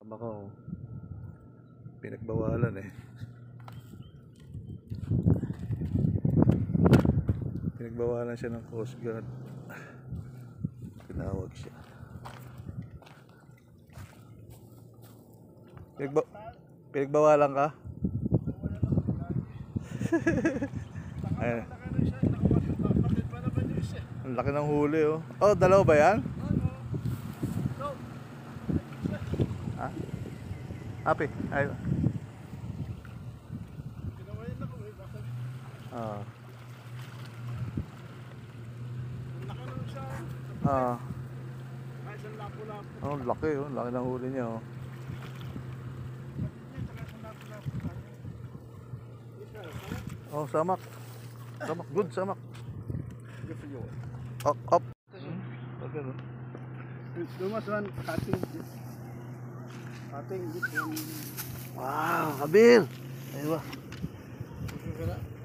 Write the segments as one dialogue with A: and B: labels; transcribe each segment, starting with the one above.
A: Ako, pinagbawalan eh. Pinagbawalan siya ng Coast Guard. Tinawag siya. Pinagbawalan ka? Ayun. Ang laki ng huli oh. Oh, dalawa ba yan? Ha? Happy? Ayun. Ah. Ah. Oh, laki oh. Laki ng huli niya oh. Oh, samak. Samak, good samak.
B: Good for you.
A: Up, up. Okay, no?
B: There was one cutting this one.
A: Wow, Kabir. Aywa.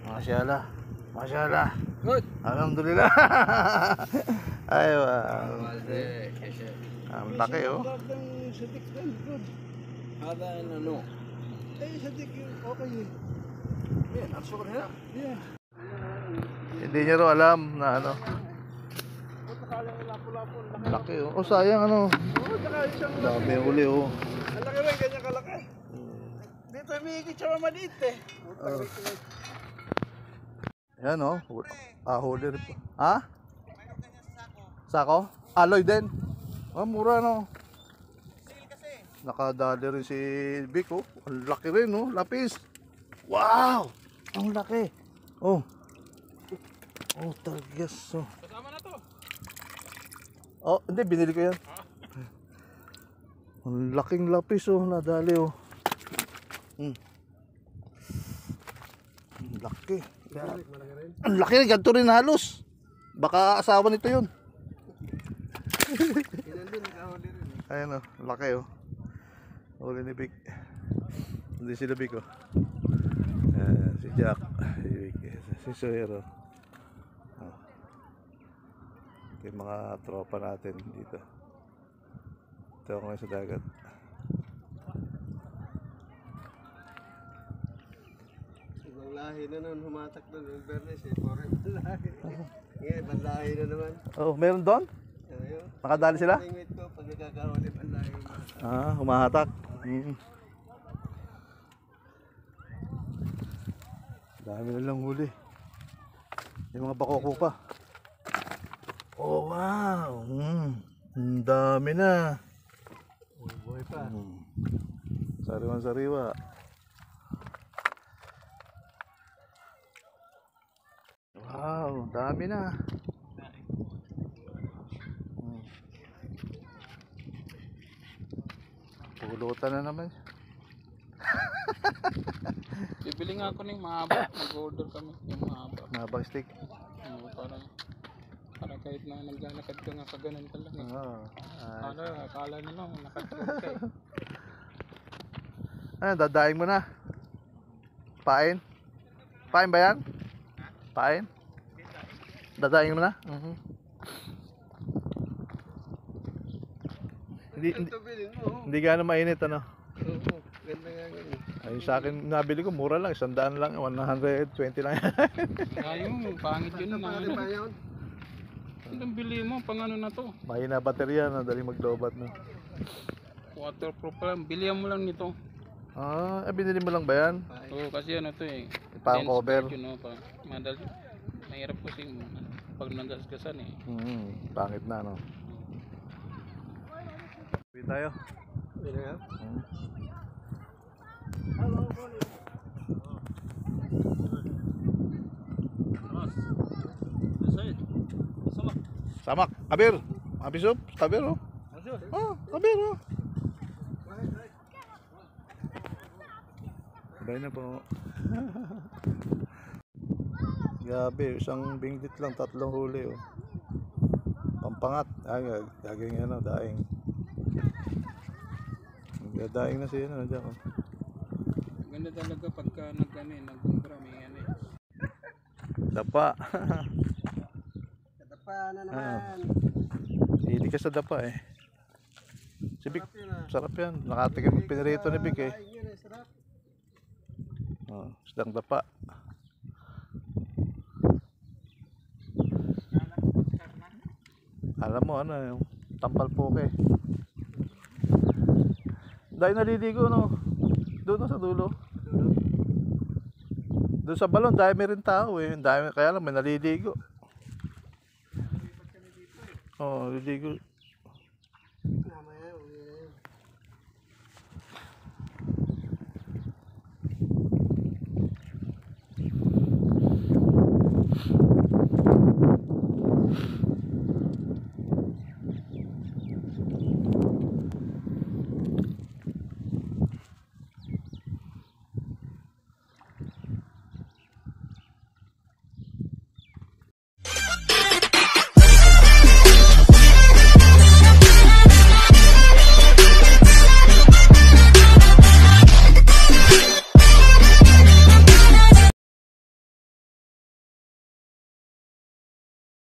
A: Masyaallah. Masyaallah.
B: Good.
A: Alhamdulillah. Aywa. Ang laki oh.
B: Good. هذا إنه أي صديق أوكي. Yeah, نفسه كده. Yeah.
A: Hindi niya ro alam na ano. Laki oh. Oh, sayang ano. Dami uli oh.
B: Ang laki rin, ganyan kalaki. Dito may kitsura maliit eh.
A: Yan oh. Ah, huli rin po. Ha? Sako? Aloy din. Ah, mura no. Nakadali rin si Vic oh. Ang laki rin oh. Lapis. Wow! Ang laki. Oh. Oh, targas oh.
B: Kasama na to.
A: Oh, hindi, binili ko yan. Ang laking lapis oh, nadali oh. Ang laki. Ang laki, ganito rin halos. Baka asawa nito yun. Ayan oh, laki oh. Huli ni Vic. Hindi sila Vic oh. Ayan, si Jack, si Vic, si Sawyer oh. Yung mga tropa natin dito. Ito ako ngayon sa dagat.
B: Ibang lahi na nun, humatak doon yung Bernes eh. Foreign lahi. Yeah, ibang lahi na naman.
A: Oh, meron doon?
B: Ayun.
A: Nakadali sila?
B: Tingwit ko pag nagkakaroon ibang lahi.
A: Ah, humahatak. Dami na lang huli. Yung mga bakoko pa. Oh, wow. Ang dami na.
B: Oh, buhay pa.
A: Sariwan-sariwa. Wow, dami na. Pulutan na naman.
C: Bibili nga ako ng mahaba. Mag-order kami yung mahaba.
A: Mahabang stick.
C: Para kahit na naglalakad ka nga kaganan ka lang eh.
A: Oh,
C: Akala nila nakatulog ka eh.
A: ano, dadaing mo na. Pain? Pain ba yan? Pain? Dadaing mo na? Hindi gano'ng mainit ano?
B: Oo, ganda nga ganyan.
A: Ay, sa akin nabili ko mura lang, 100 lang, 120 lang.
C: Ayun, pangit yun na ano. Anong bili mo? Pang ano na to?
A: Mahina baterya, dali maglobat na.
C: Waterproof lang. Bilihan mo lang nito.
A: Ah, binili mo lang ba yan?
C: Oo, kasi ano to eh.
A: Pang cover.
C: Yun, madali. Mahirap kasi pag nagasgasan eh.
A: Pangit na no. Uwi tayo.
B: Hindi na nga.
A: Samak, Kabir. Abisup, Kabir oh. Oh, Kabir oh. Sabay na po. Gabi, isang binggit lang, 3 huli oh. Pampangat. Ay, gagawin yan oh, daing. Daing na siya na dyan oh.
C: Ganda talaga pagka nag-umbra may ano eh.
A: Dapa.
B: Dapa na naman.
A: Hindi ka sa dapa eh. sarap yan. Nakatikim pinirito ni Vic eh.
B: Kain yun eh, sarap.
A: Oh, isdang dapa. Alam mo ano yung tampal poke. Dahil naliligo no. Doon no, sa dulo.
B: Dulo.
A: Doon sa balon dahil may rin tao eh. Dahil, kaya lang may naliligo. Oh, naliligo.